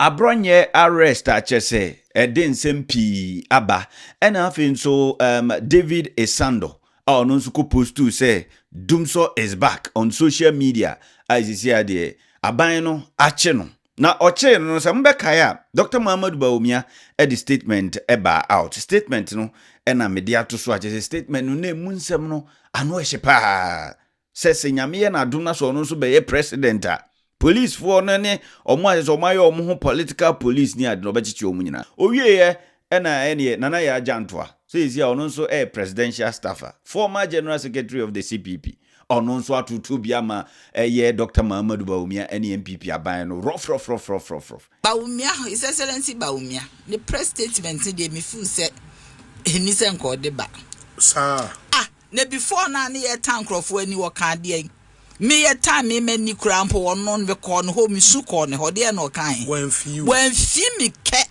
Abronye arrest achese edin sempi aba and afin so David Esando no nsuko post to say Dumso is back on social media as you see there aban no ache no na oche no se mbekaya Dr. Muhammad Bawumia the statement eba out statement no na media to so achese statement no na munsem no ano ehyepa se senyame na aduna so no so be president police for nane omo political police ni ade no bechichi omu nyina owie na ene nana ya Juantuah so ezi ono nso presidential staffer former general secretary of the CPP ono nso atutu bia ma Dr. Muhammad Bawumia ene MPP aban no rough Bawumia his excellency Bawumia the press statement dey me feel say eni se nko de ba sir na before na ye tankrofo ani wo kan de me ye time me mani krampo wono be ko no ho mi su ko ne ho de no kan when fi mi ke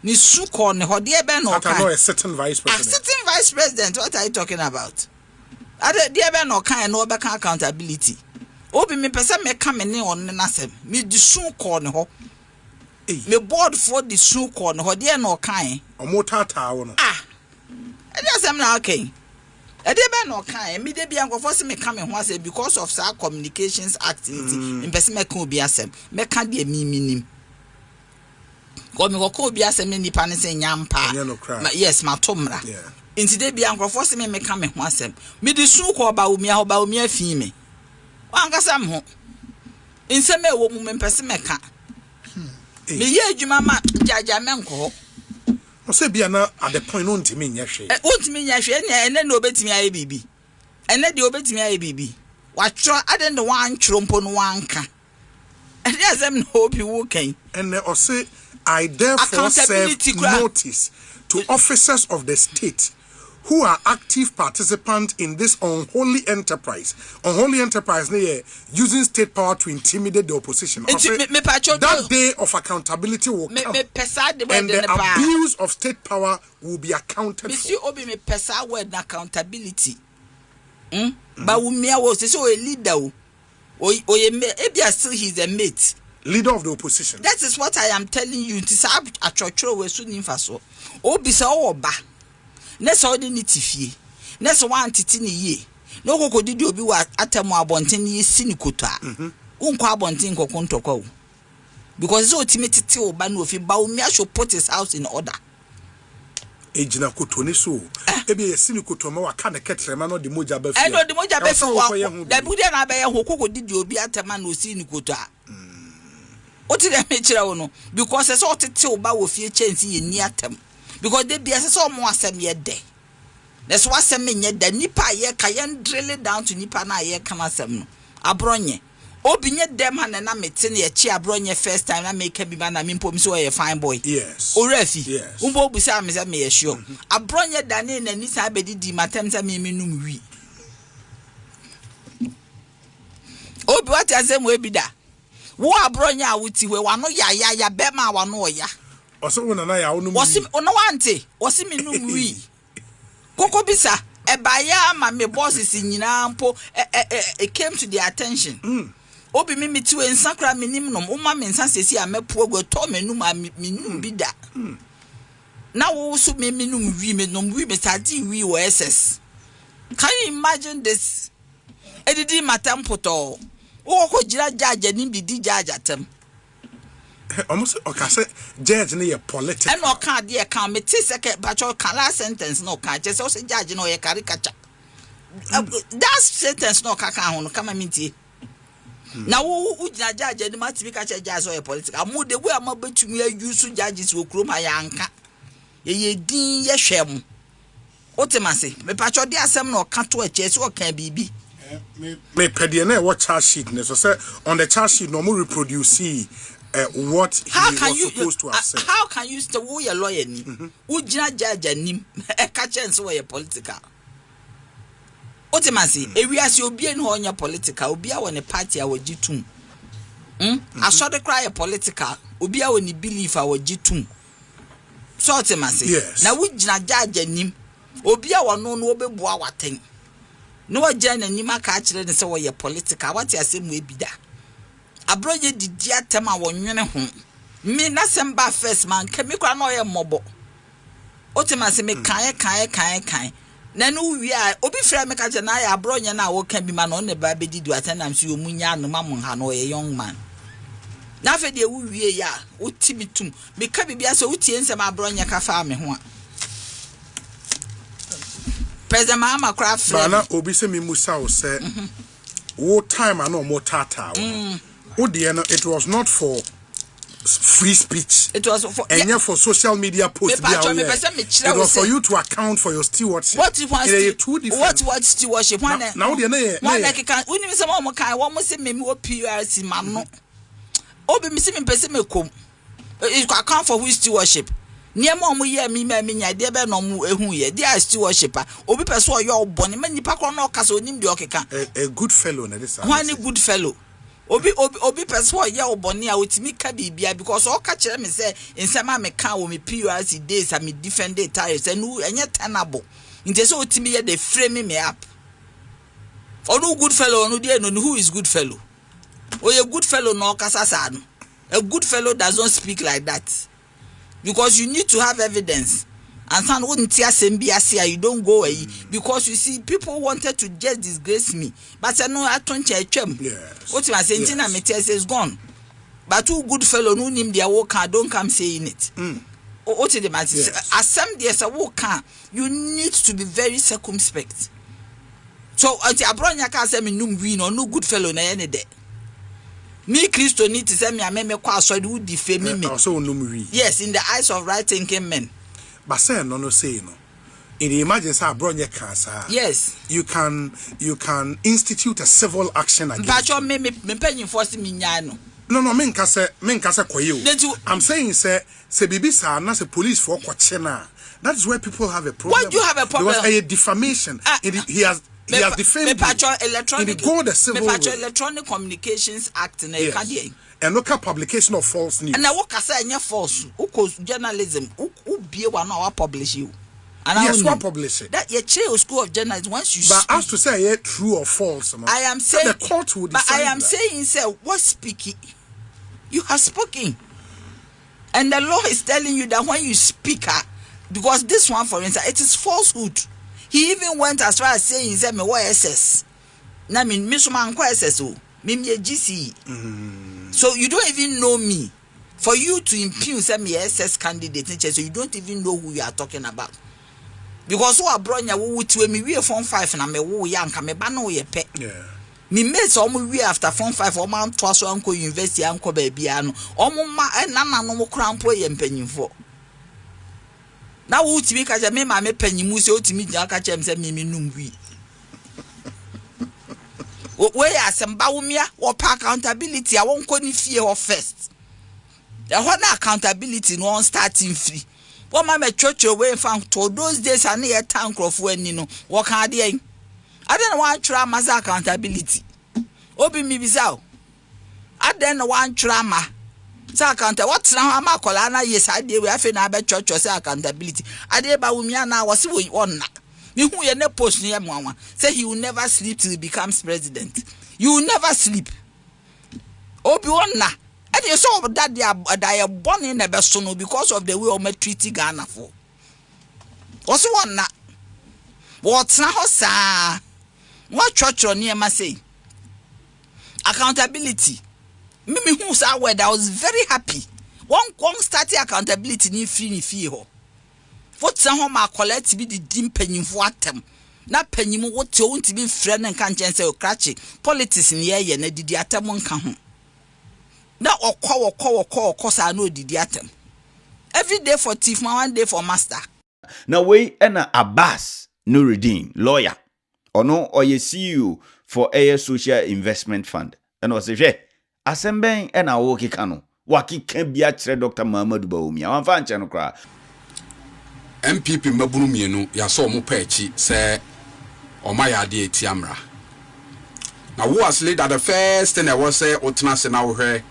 ni su ko ne ho de be no kan a certain vice president what are you talking about ade de be no kan no be kan accountability obi me pese me ka me ne on na sem me di su ko ne ho me board for the su ko ne ho de no kan omotata wo no ade asem na okay Edebe no kan me de bia nkofo se me ka me ho ase because of our communications activity in person me kan obi asem me ka de nim ko me ko obi asem ni pa ne se nyampa yes ma tomra inti de bia nkofo se me ka me ho asem me de su ko Bawumia fi me wankasa me ho inse me wo mu me person me ka me ye adwuma ma jaja me nko say bia na at the point on timi nya hwe ontimi nya hwe ene na obetimi aye bibi ene de obetimi aye bibi watro ade ne wan twrompo no wanka ene asem na obi wo kan ene o say I therefore serve notice to officers of the state who are active participants in this unholy enterprise using state power to intimidate the opposition. That day of accountability will come, and the abuse of state power will be accounted for. Obi me pesa word accountability. Bawumia was so a leader. Ebia still he's a mate. Leader of the opposition. That is what I am telling you. It is a church we soon infaso. Obi sa oba. Neso de nitifie neso wan titi ni ye no kokodidi obi wa atemu abonten ye sini kotwa unko abonten kokon tokwa because so timetiti oba no ofi Bawumia should put his house in order ejina koto ni so ebi ye sini kotwa ma waka ne ketrema no de moja ba fi no de moja ba fi wa da budi na ba ye ho kokodidi obi atema no sini kotwa oti dem kira wo no because so titi oba wo fie chance ye ni atem because they be as so more asem ye de that's what asem ye de nipa ye ka ye drill down to nipa na ye kan asem no Abronye obi nye dem ha na mete na ye chi Abronye first time na make bi ba na mimpo mi so ye fine boy yes orafi umbo obusa me se me ye sure Abronye dane na ni sa bedidi matem se me num wi obi what asem we bi da wo Abronye a wuti we wano ya be ma wano oya oso wona na ya onu mi ono wante osi mi nu wi koko bisa ebaya ma me bosses nyina mpo it came to their attention obi mi ti we nsakra minim nom uma me nsa sesi amepo agwa to menu ma minum bi da na wo so me minum wi me nom wi me stadi wi wo SS can you imagine this edidi matam poto wo ko gira jaja ni bi di jaja tem almost okay judge na ye political and no can dey can me ti second but your last sentence no can just say judge no ye caricature that sentence no ka ho no kama mintie na wo judge ni mati bi ka judge so ye political mo de we am betumi use judges wo krom ayanka ye din ye hwem otemase me pacho de asem no ka to ache so kan bibi me pede na what charge sheet ne so say on the charge sheet no mo reproduce what he was supposed to have said. How can you still your lawyer ni? Ujina judge nim e ka chance we political. Otimasi ewiase obi en ho nya political obi a woni party a wagitum. Asode cry political obi a woni belief a wagitum. So otimasi na wujina judge nim obi a wono no obebua waten. No wajana nim aka kire ne se we political what asem we bida. Abronye didi atema wonwene ho Me na semba first man kemi kwa no ye mobo otima se me kan na no wi a obi fra me ka je na ya Abronye na wo kan bi ma no ne ba be di atenam si omunya no ma mon ha no ye young man na fe de wo wi ya otimitum me ka bibia so utie nsem Abronye ka fa me ho a President Mahama craft bana obi se me musa o se wo time and no more tata it was not for free speech. It was for for social media posts. It was for you to account for your stewardship. What you want? What stewardship? Now one can we need some more kind. One must say me PRC man no. Obi me see me person me come. It account for who stewardship. Near mom we hear me nya de be no mu ehun ye. There stewardship. Obi person o your boni man nipa kro no kasa onim de okeka. A good fellow na this. One good fellow. Obi person ya oboni a otimi ka bibia because o ka kire me say nsema me ka wo me PRC days am different day tires enu enye tenable nti say otimi ye dey frame me up onu good fellow onu dey no who is good fellow a good fellow no kasa sa no a good fellow does not speak like that because you need to have evidence. And son wouldn't tear you don't go away because you see people wanted to just disgrace me. But I know I don't yes. What you are saying, yes. Is gone. But two good fellow no name their worker don't come saying it. What is the matter? As some there's a worker, you need to be very circumspect. So until Abronye can say me no win or no good fellow na any day. Me Christo need to say me I me kwa so do defame me. Yes, in the eyes of right thinking men. But say no say no. In the emergency Abronye cancer. Yes. You can institute a civil action against. But me penny force me nyano. No, men kase koyo. I'm saying say bibi sa na say police for kwache na. That is where people have a problem. Why do you have a problem? There was a defamation. He has defamed. Electronic Communications Act na yes. And local publication of false news. And now what say any false? Who journalism? Who be one or publish you? And yes, what publish it? That your chair school of journalism once you. But as to say true or false, I am saying the court would decide. But I am saying, sir, what speaking? You have spoken, and the law is telling you that when you speak, because this one, for instance, it is falsehood. He even went as far as saying, "Say me what SS." Na me misuma anko SS o, me GC. So you don't even know me. For you to impugn say me SS candidate, so you don't even know who you are talking about. Because who Abronye wo to me we form 5 na me wo ya nka me ba no ye pe. Yeah. Me mates omo we after form 5 omo to so anko university anko ba bia no. Omo ma nana no mo krampo ye mpanyimfo. Na wo timi ka je me ma me panyimu se otimi gya ka chem se me num wi. Where asem Bawumia or accountability I won't call fear or first. The one accountability no on starting free. What my church away from to those days I near tank of when you know what hard I don't want trauma accountability. Obi mi bizao. I don't want trauma. Sa account what's now I'm a colana yes I did we have in church or say accountability. I did Bawumia now was one. Who you never post near mama say he will never sleep till he becomes president. You will never sleep. Obi na. And you saw that they are born in the best because of the way of me treating Ghana for. What's one na? What's now sa? What church or near my say? Accountability. Mimi who saw where I was very happy. One starting accountability ni Fïre. What some ma collect be the dim penny for atem. Na penny mo what you want to be friend and can't say or cratchy. Politics in the air and did the atom on come. Now or cause I know did the atom. Every day for thief, one day for master. Now we ena Abass Nuredeen, lawyer. Or no or ye CEO for a social investment fund. And was say, Asemben ena woki kano. Waki can be at Dr. Bawumia. One fan channel cry. MPP mabunu mienu ya so mo pachi say o ma ya de etiamra na wo asle that the first thing I was say otena se na wo hwe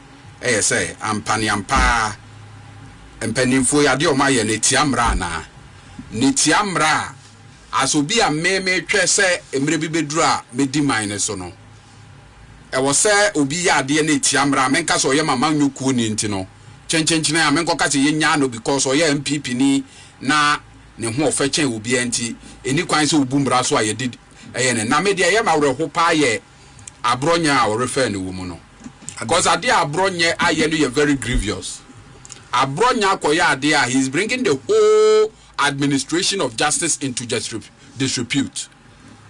say ampani ampa empanimfo ya de o ma ya ne etiamra na ne etiamra asobi a me twe say emre bi beduru a medi mine so no e wo say obi ya de ne etiamra menka so ye mama nyuku ni nti no chenchena amenko ka se yenya no because oye MPP ni na ne ho ofa chen obi enti eni kwan se obumbra so aye did ne na media ye ma wreho pa ye Abronye a refer ni wo mu no because ade Abronye aye no ye very grievous. Abronye akoya ade a he's bringing the whole administration of justice into disrepute.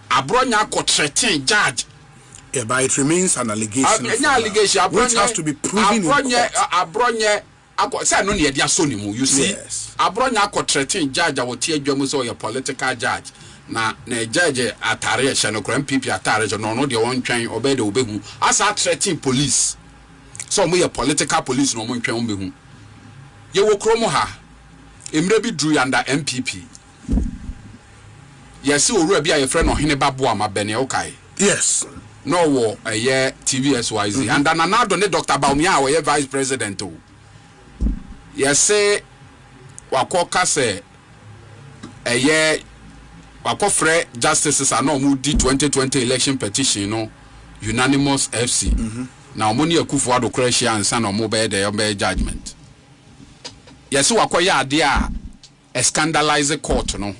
Abronye threaten judge. Yeah, but it remains an allegation. Which has to be proven. Abronye say no ne dia so ni mu. You see, yes. Abronye threaten judge a tie dwam so your political judge. Na judge atare hye no kram MPP atare no de won twen obede obehu. Asa threaten police. So mo your political police no mo ntwen obehu. Ye wo kromo ha. Emre bi drew under MPP. Yes, owura bi a ye friend no hene babo ama bene okay. Yes. No war a year TVSYZ. And then another Dr. Bawumia or vice president. Yes, say Wakoka say a year Wakofre justices are no moody 2020 election petition, no unanimous FC. Now money a kufuado Croatia and son of mobile the judgment. Yes, Wakoya dear a scandalized court, no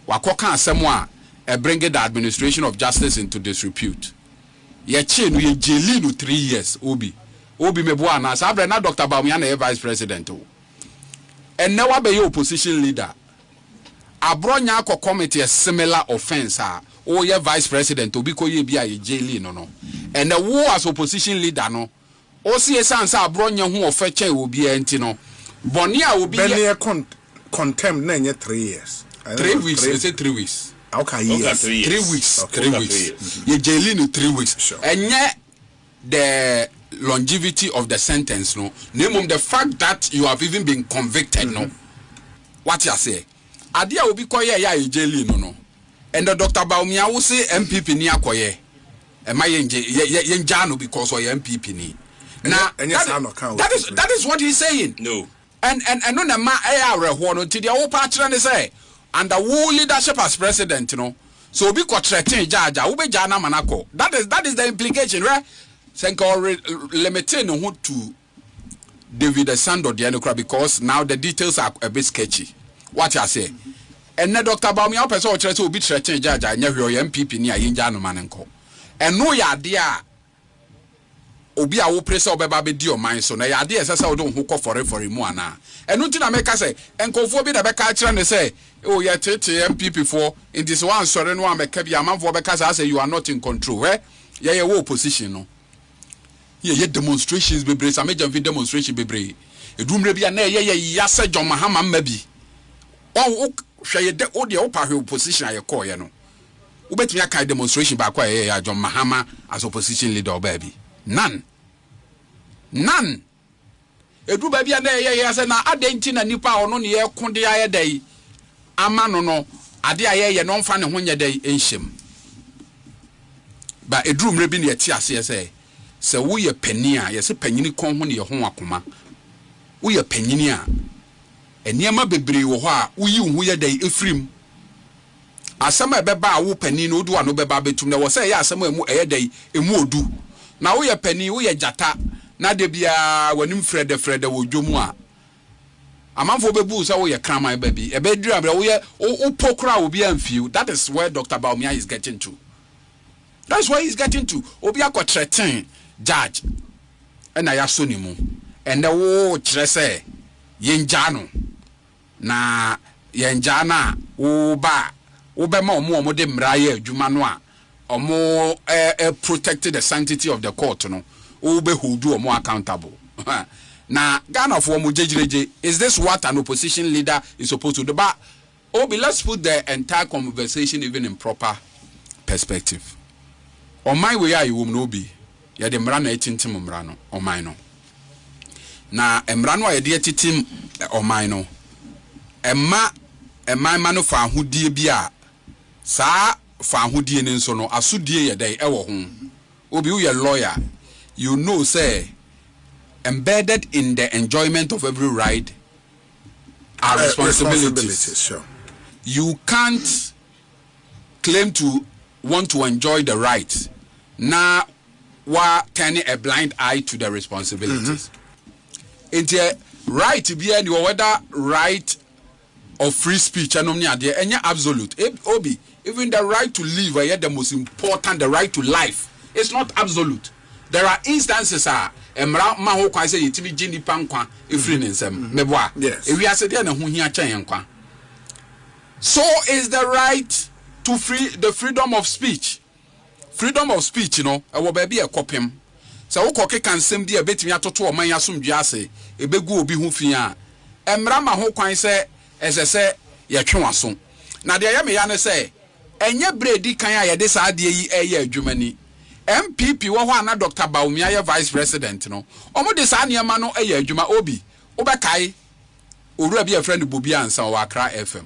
Wakoka somewhere bring the administration of justice into disrepute. Ye chain we jeli no 3 years obi meboa na sabre na Dr. Bawumia na vice president o and now be your opposition leader Abronye akọ committee a similar offense o ye vice president obi ko ye bia ye jeli no and the wo as opposition leader no o see sense Abronye ho ofeche obi enti no boni a obi ye contempt na nye 3 years 3 weeks we say 3 weeks. Okay, yes. 3 weeks. Okay. 3 weeks. You jail in 3 weeks. Sure. And yet the longevity of the sentence, no. Name of the fact that you have even been convicted, no. What you say? Adia will be quiet, yeah, you jail no. And the Dr. Bawumia will say MPP ni akoye. Am I yen jano because of MPP ni? Now that is what he's saying. No. And no na ma no to the whole party and say. And the whole leadership as president, you know. So we could threaten judge, ube jana manako. That is the implication, right? Senko limiting who to David Sando Dianokra because now the details are a bit sketchy. What I say. And then Dr. Bawumia person will be threatening judge, I never your MPP near Yinjano manenko. And no ya dear obi a wo press obeba be di o man so na ya de esesa wo don hukọ for mu ana enu nti na meka say enkofo bi da be ka kire ne say o ya tete MPP for in this one sorry no ameka bi amanfo be ka say you are not in control ye wo opposition no ye demonstrations be brace major demonstration be bre edumre bi na ye ya se John Mahama ma bi o hwe ye de o de o pa hwe opposition aye call ye no wo betumi aka demonstration ba kwa ye ya John Mahama as opposition leader baby. None. Edu ba bia na ye say na adenti na nipa ono ne ye konde aye dai ama no ade aye ye no mfa ne ho nye dai enhyem ba edu mre bi ne ti ase se wo ye pani a ye se panyini kon ho ne ye ho akoma wo ye panyini a eniema bebre wo ho a wo yi wo ye dai efrim asama beba wo pani no odu ano beba betum na wo say ye asama emu eye dai emu odu na wo ye pani wo ye jata na de bia wanim frede wo dwomu a amanfo bebu say wo ye kraman baby e be dura bra wo ye wo pokra obi amfiu. That is where Dr. Bawumia is getting to. That's where he's getting to. Obi akọ threaten judge and I aso ni mu and wo kire say yenja na yenja na wo ba wo be ma omo de mra ye adwuma no a omo protected the sanctity of the court no wo be hold omo accountable. Now Ghana for mujejireje, is this what an opposition leader is supposed to do? But let's put the entire conversation even in proper perspective. On my way I will no be ya de mra na etintim mra no on my no na mra no ye de titim on my no emma ma no fa ahudie bi a saa fa ahudie ne nso no asudie ye dai ewo ho obi wo ye lawyer, you know say embedded in the enjoyment of every right are responsibilities. Sure. You can't claim to want to enjoy the right now while turning a blind eye to the responsibilities. Into right be any whether right of free speech and any absolute. Obi, even the right to live are the most important, the right to life. It's not absolute. There are instances emra ma ho kwan say yetimi gini pankwa efri nsem meboa ewi ase de na ho hia kyan kwa. So is the right to the freedom of speech. Freedom of speech, you know, e wo ba bia ekopem. Se wo kokeka nsem bia betimi atoto oman asomdwe ase ebegu obi ho fi a emra ma ho kwan say esese ye twenwaso. Na de ya me ya ne say enye bredi kan a ye de sa de yi eye adwumani. MPP wo ho ana Dr. Bawumia ye vice president no. Omo de sa niema no eye adwuma obi. Wo be kai owura bi a friend Bobi ansa wa Accra FM.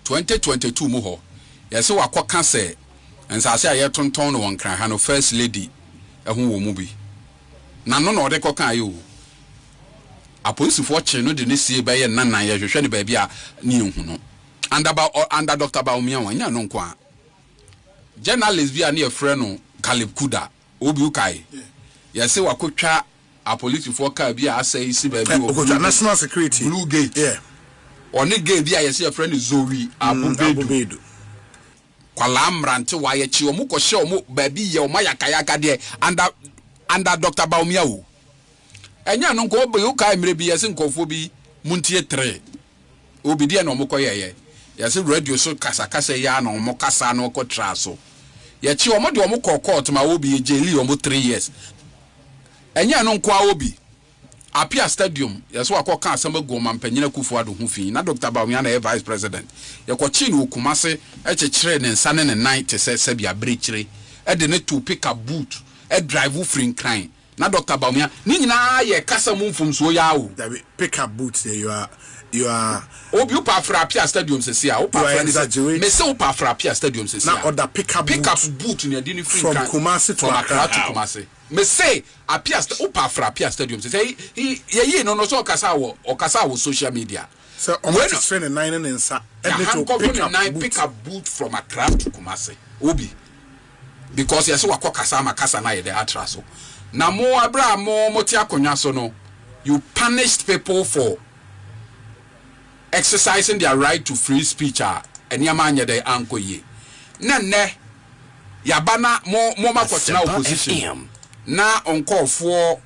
2022 mu ho. Yese wakoka se ensase a ye tonton no won kran ha no first lady ehun wo mu bi. Na no no de koka ayo. Apolisifoɔ kye no de ne sie bɛyɛ nanan yɛ hwehwɛ ne baabi a ne hu no under Dr. Bawumia wanya no nko a journalist bi a ne yɛfrɛ no Caleb Kuda obi ukai yɛse wakotwa apolisifoɔ ka bi a asɛ isi baabi wɔ national security Blue Gate ɔne gate bi a yɛse yɛfrɛ no Zoe Abubedu kwala mrante wa yɛ kyi ɔmo kɔhyɛ ɔmo baabi yɛ ɔmo yakayaka de under Dr. Bawumia o enya no nko obi ukai mre bi yɛse nkɔfo bi muntie 3 obi de na ɔmo kɔyɛ yɛse radio so kasa ya na ɔmo kasa na ɔkɔ tra so yɛkyi ɔmo de ɔmo kɔ court ma obi jeli ɔmo 3 years enya no nko a obi apia stadium yɛse wakɔ ka asɛm agu mampanyina kufu ado ho fi na Dr. Bawumia na vice president yɛkɔkyi no Kumase ɛkyekyere ne nsa ne nan te sɛ bia brekyire ɛde ne to pick up boot drive free crime na Dr. Bawumia ni nyina ye kasa mu mfomso ya o pick up boots there you are obi upa frapia stadium sesi a upa frapia me se upa frapia stadium sesi na order pick up boot ni adi ni free from Kumase to Accra to Kumase me say apia upa frapia stadium sesi ye no so okasa wo social media so almost train 9 and insa and to pick up boot from Accra to Kumase obi because yes wa kasa makasa na ye the atra so na mo abra mo ti akonya so no you punished people for exercising their right to free speech and yamanya de ankoye na ne yabana mo makotena opposition na onkofo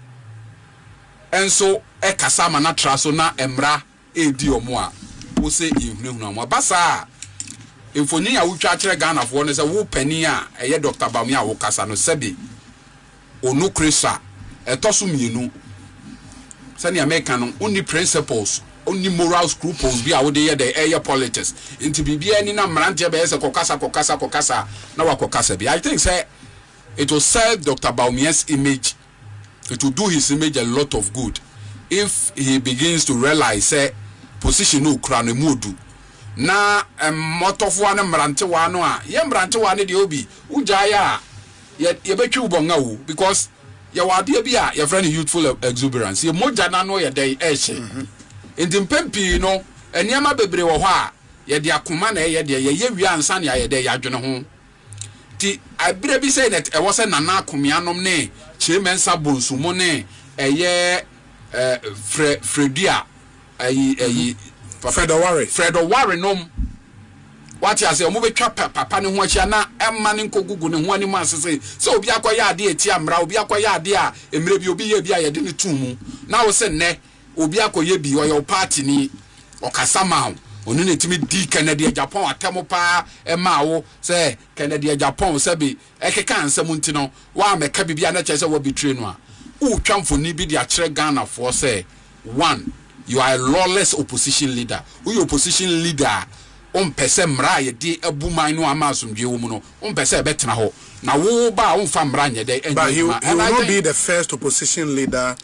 enso ekasa ma na traso na emra edi omo a wo se ihunehunu mo basa emfoni ya wutwa kire Ghana fo ne se wo pani a eye Dr. Bawumia wo kasa no sebi onu krisa etoso mienu sani America no only principles only moral scruples bi a wo de ye the air politics into bibia ni na mrante be se kokasa na wakokasa bi. I think say it will serve Dr. Bawumia's image, it will do his image a lot of good if he begins to realize say position no kra no mudu na motofo na mrante wa no a ye mrante wa ne de obi ujaya ye betwi ubonga wo because ye wade bi a ye friend youthful exuberance ye moja na no ye dey ehye enti mpempi no eniema bebre wo ho a ye de akoma na ye de ye wi ansa na ye de ye adwene ho ti abire bi say that e wo say nana akomianom ne chimensa bonsumo ne eye Fredia Fredo Warre nom what you say omo betwa papa ne ho achia na emma ne nkogugu ne ho ani ma sese so obi akoya ade eti amra obi akoya ade a emre bi obi ye bi a ye de ne tumu na wo se ne obi akoye bi oyo party ni okasama onu ne timi di Canada Japan atemo pa emma wo se Canada Japan se bi ekeka ansam ntino wa meka bibia na chese wo betray no a u twamfoni bi dia kire Ghana for say one you are a lawless opposition leader who opposition leader pese mra ye di abuman no amasumdwe wo mu no pese betena ho na wo ba fa mra nye de but he will not be the first opposition leader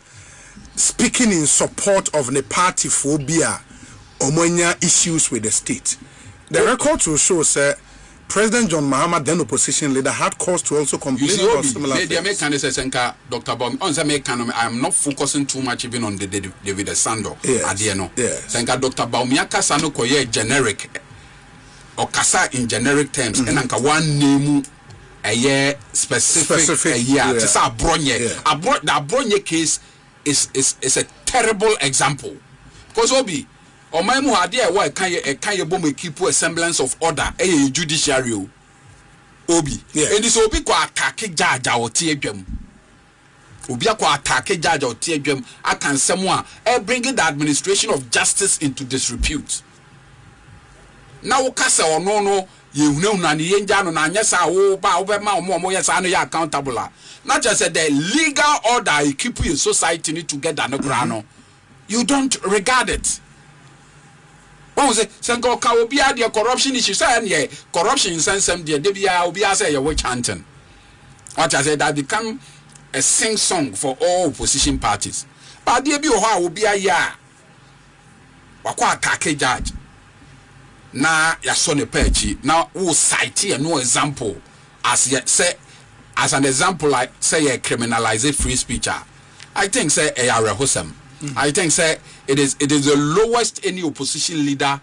speaking in support of the party phobia omonya issues with the state. The record will show say President John Mahama, then opposition leader, had cause to also complain about similar things. Dr. Bawumia, I am not focusing too much even on the David Sando. Yes. Dr. Bawumia kasano koye generic or kasa in generic terms and anka one name a year specific a year. It's Abronye. The Abronye case is a terrible example. Because Obi, or my mu idea why can you bomb keep a semblance of order a judiciary Obi. And this Obi kwa attack judge or TM. Obi kwa attack judge or TM. I can someone bringing the administration of justice into disrepute. Now kasa or no you know na ni yenja no na nyesa wo ba wo be ma mo yesa no ya accountable. Not just the legal order you keep in society need to get that no grano. You don't regard it. One say senko ka obi a the corruption issue say any corruption sense them there bia obi a say you witch hunting. What I said that become a sing song for all opposition parties. But there be ho obi a ya wakwa attack judge. Na ya so ne pechi na wo cite no example as ye say as an example like say a criminalize free speech. I think say a rehosam. I think say it is the lowest any opposition leader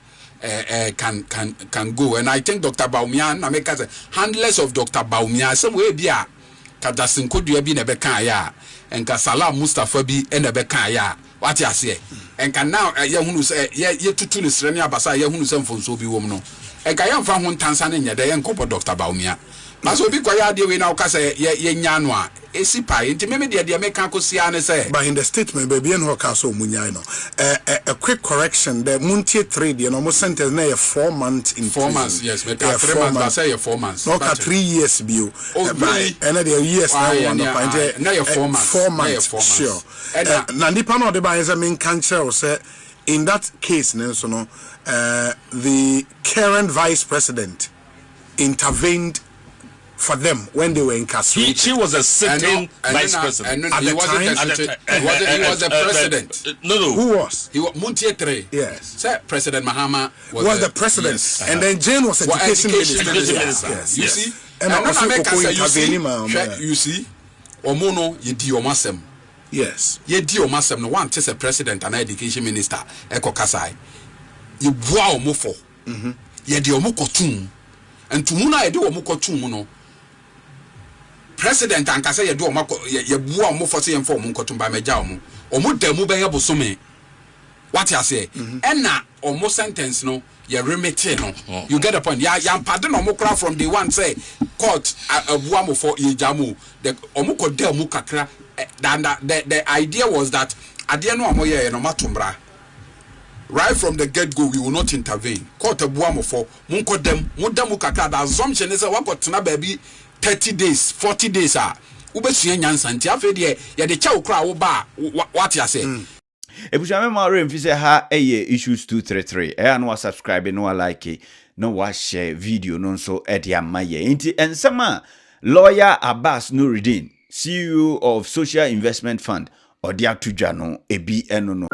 can go, and I think Dr. Bawumia na make say handlers of Dr. Bawumia some way bia kadasin kodua bi na beka ya and Kasala Mustafa bi na beka ya what you say and can now ye hunu say ye tutu ni sreni abasa ye hunu say mfonso bi wom no and ka yam fa ho ntansa ne nya de ye nkopo Dr. Bawumia maso bi kwa ya de we na ka say ye nya no a esi pa nti me de meka kosia ne say but in the statement baby en ho ka so munyai no a quick correction the muntie 3 de no mo sentence na 4 months in 4 months yes but 3 months I say 4 months no ka 3 years bio and the years na 4 months 4 months sure na nipa no de ba say men kan kire say in that case so no the current vice president intervened for them when they were incarcerated. She was a sitting vice president. At the time? He was the president. No. Who was? He was Muntie 3. Yes. Sir, President Mahama was the president. Yes. And then Jane was education minister. Yes. You see? And also you see? Omono yedi omasem. Yes. Yedi omasem no one is a president and education minister. Eko kasai. You bua omofo. Yedi omokotum. And tumuna yedi omokotum no. President and kase ye do ye bua omo for say for omo nkotumba meja omo demu be ye bosome what you say and na omo sentence no ye remit no you get the point ya pardon omo kra from the one say court abua mo for ye jamu the omo ko demu kakra the idea was that adie no omo ye no matumbra right from the get go we will not intervene court abua mo for mo demu kakra the assumption is what got na baby 30 days 40 days ubesua nyansa nti afi de ye de cha okra wo ba what you say ebushame ma remfi se ha eye issues 233 no subscribe no like no wa share video no so e de amaye nti ensema lawyer Abass Nuredeen CEO of Social Investment Fund odi atudwa no ebi eno no